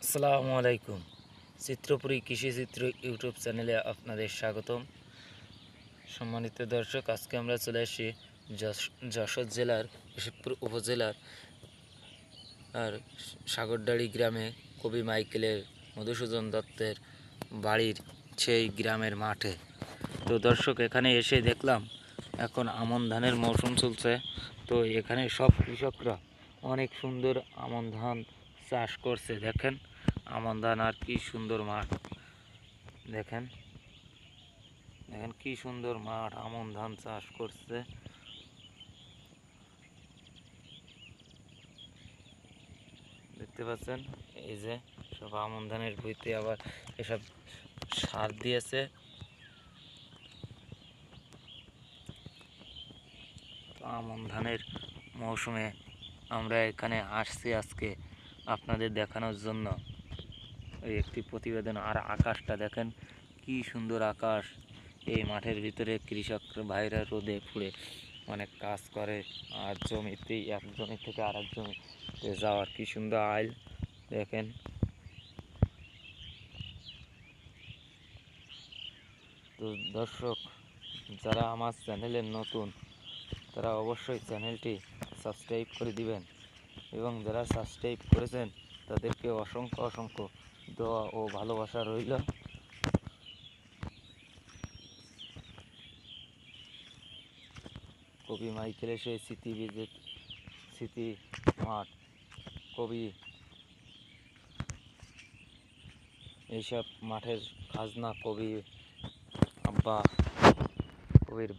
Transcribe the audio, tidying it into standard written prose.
আসসালামু আলাইকুম। চিত্রপুরী কৃষিচিত্র ইউটিউব চ্যানেলে আপনাদের স্বাগতম। সম্মানিত দর্শক, আজকে আমরা চলে আসি যশোর জেলার কেশবপুর উপজেলার আর সাগরদাড়ি গ্রামে কবি মাইকেলের মধুসূদন দত্তের বাড়ির সেই গ্রামের মাঠে। তো দর্শক, এখানে এসে দেখলাম এখন আমন ধানের মৌসুম চলছে। তো এখানে সব কৃষকরা অনেক সুন্দর আমন ধান চাষ করছে। দেখেন আমন ধান, আর কি সুন্দর মাঠ। দেখেন দেখেন কি সুন্দর মাঠ, আমন ধান চাষ করছে। দেখতে পাচ্ছেন, এই যে সব আমন ধানের ভুঁইতে আবার এসব সার দিয়েছে। তো আমন ধানের মৌসুমে আমরা এখানে আসছি আজকে আপনাদের দেখানোর জন্য এই একটি প্রতিবেদন। আর আকাশটা দেখেন কি সুন্দর আকাশ। এই মাঠের ভিতরে কৃষক ভাইরা রোদে পুড়ে অনেক কাজ করে, আর জমিতেই এক জমি থেকে আরেক জমিতে যাওয়ার কি সুন্দর আইল দেখেন। তো দর্শক, যারা আমার চ্যানেলের নতুন তারা অবশ্যই চ্যানেলটি সাবস্ক্রাইব করে দিবেন, এবং যারা সাবস্ক্রাইব করেছেন তাদেরকে অসংখ্য অসংখ্য দোয়া ও ভালোবাসা রইল। কবি মাইকেলের সেই স্মৃতি মাঠ, কবি এইসব মাঠের খাজনা কবি আব্বা, কবির